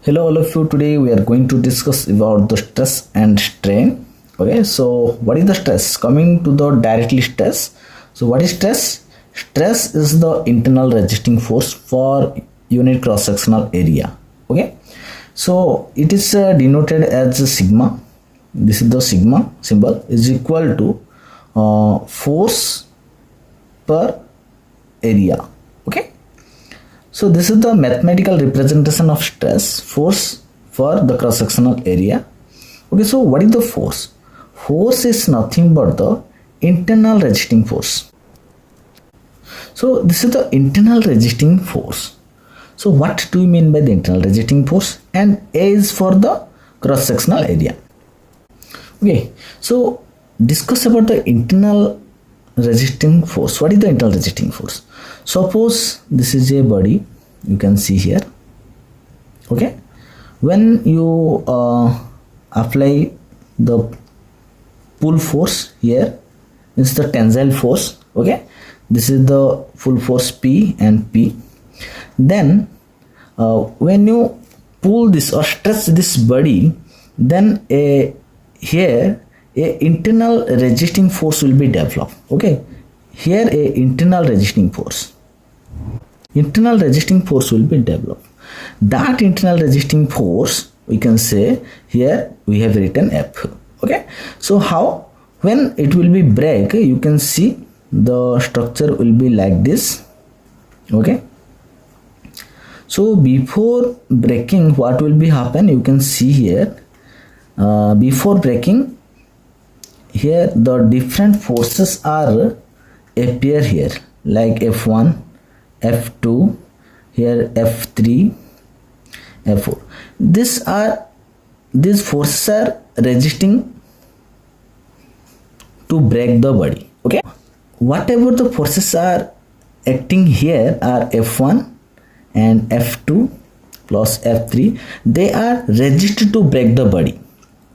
Hello all of you. Today we are going to discuss about the stress and strain. Okay, so what is the stress? Coming to the directly stress. So what is stress? Stress is the internal resisting force for unit cross sectional area. Okay, so it is denoted as sigma. This is the sigma symbol is equal to force per area. Okay. So this is the mathematical representation of stress force for the cross sectional area. Okay, so what is the force? Force is nothing but the internal resisting force. So this is the internal resisting force. So what do you mean by the internal resisting force? And A is for the cross sectional area. Okay, so discuss about the internal resisting force. What is the internal resisting force? Suppose this is a body, you can see here. Okay, when you apply the pull force here, it's the tensile force. Okay, this is the full force P and P. Then when you pull this or stretch this body, then here a internal resisting force will be developed. Okay, here a internal resisting force will be developed. That internal resisting force, we can say here we have written F. Okay, so how, when it will be break, you can see the structure will be like this. Okay, so before breaking, what will be happen, you can see here, before breaking, here the different forces are appear here, like F1, F2, here F3, F4. These forces are resisting to break the body. Okay, whatever the forces are acting here are F1 and F2 plus F3, they are resisted to break the body.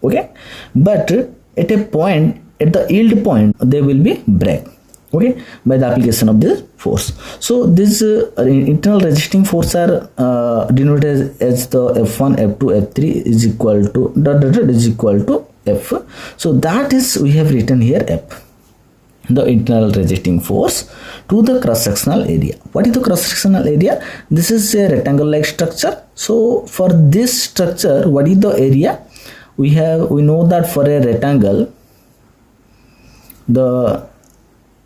Okay, but at a point, at the yield point, they will be break. Okay, by the application of this force. So this internal resisting force are denoted as the F1, F2, F3 is equal to is equal to F. So that is, we have written here F, the internal resisting force to the cross sectional area. What is the cross sectional area? This is a rectangle like structure. So for this structure, what is the area? We know that for a rectangle, the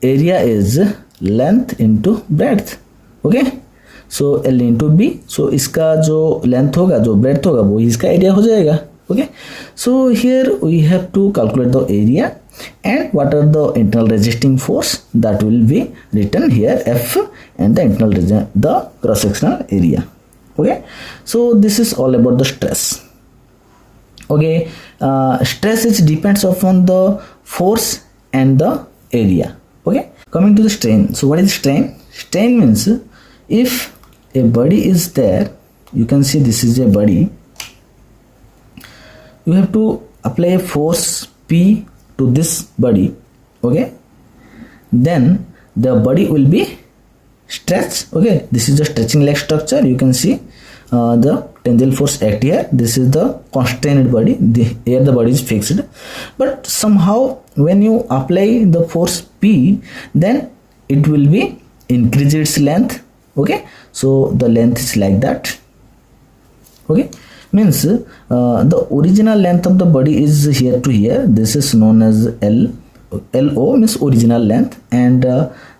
area is length into breadth. Okay, so L into B. So इसका जो length होगा, जो breadth होगा, वो इसका area हो जाएगा. Okay, so here we have to calculate the area and what are the internal resisting force, that will be written here F and the internal the cross sectional area. Okay, so this is all about the stress. Okay, stress is depends upon the force and the area. Okay, coming to the strain. So what is strain? Strain means if a body is there, you can see this is a body, you have to apply a force P to this body. Okay, then the body will be stretched. Okay, this is the stretching leg structure. You can see the tensile force act here. This is the constrained body, here the body is fixed, but somehow when you apply the force P, then it will be increase its length. Okay, so the length is like that. Okay, means the original length of the body is here to here. This is known as LO means original length, and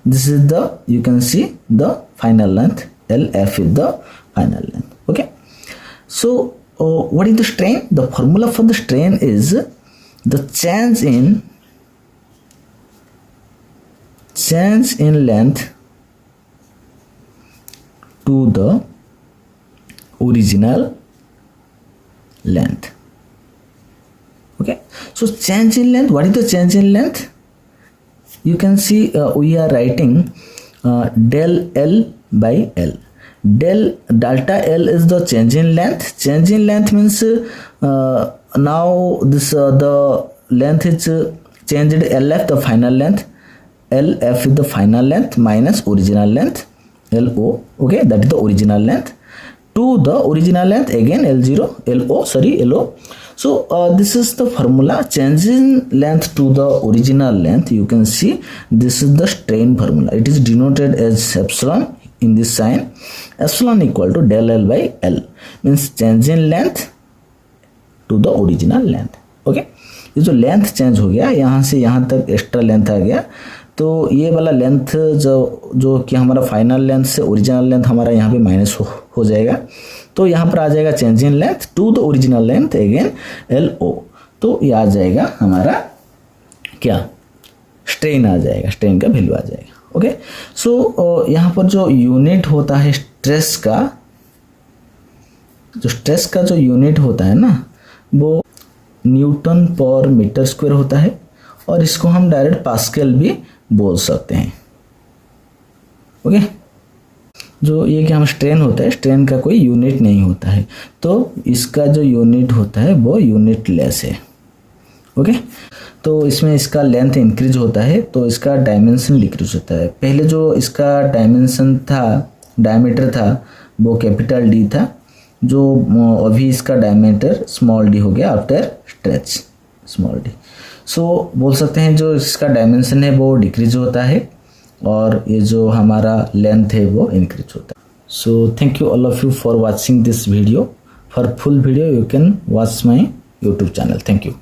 this is the, you can see the final length, LF is the final length. Okay, so what is the strain? The formula for the strain is the change in length to the original length. Okay, so change in length, what is the change in length? You can see we are writing del L by L. Delta L is the change in length. Change in length means now this the length is changed, LF the final length, LF is the final length minus original length, LO. Okay, that is the original length, to the original length again LO. So this is the formula, change in length to the original length. You can see this is the strain formula. It is denoted as epsilon in this sign. Epsilon equal to del L by L, means change in length to the original length. Okay, ये जो length change हो गया, यहाँ से यहाँ तक extra length आ गया, तो ये वाला लेंथ जो कि हमारा फाइनल लेंथ से ओरिजिनल लेंथ हमारा यहाँ पे माइनस हो जाएगा, तो यहाँ पर आ जाएगा change in length to the original length again LO, तो ये आ जाएगा हमारा क्या, स्ट्रेन आ जाएगा, स्ट्रेन का वैल्यू आ जाएगा। ओके, सो यहाँ पर जो यूनिट होता है स्ट्रेस का, जो यूनिट होता है ना, वो न्यूटन पर मीटर स्क्वायर होता है, और इसको हम डायरेक्ट पास्कल भी बोल सकते हैं। ओके, जो ये कि हम स्ट्रेन होता है, स्ट्रेन का कोई यूनिट नहीं होता है, तो इसका जो यूनिट होता है वो यूनिट लेस है। ओके, तो इसमें इसका लेंथ इंक्रीज होता है तो इसका डायमेंशन डिक्रीज होता है। पहले जो इसका डायमेंशन था, डायमीटर था, वो कैपिटल D था, जो अभी इसका डायमीटर स्मॉल d हो गया आफ्टर स्ट्रेच स्मॉल d। सो बोल सकते हैं जो इसका डायमेंशन है वो डिक्रीज होता है, और ये जो हमारा लेंथ है वो इंक्रीज होता है। So thank you all of you for watching this video. For full video you can watch my YouTube channel. Thank you.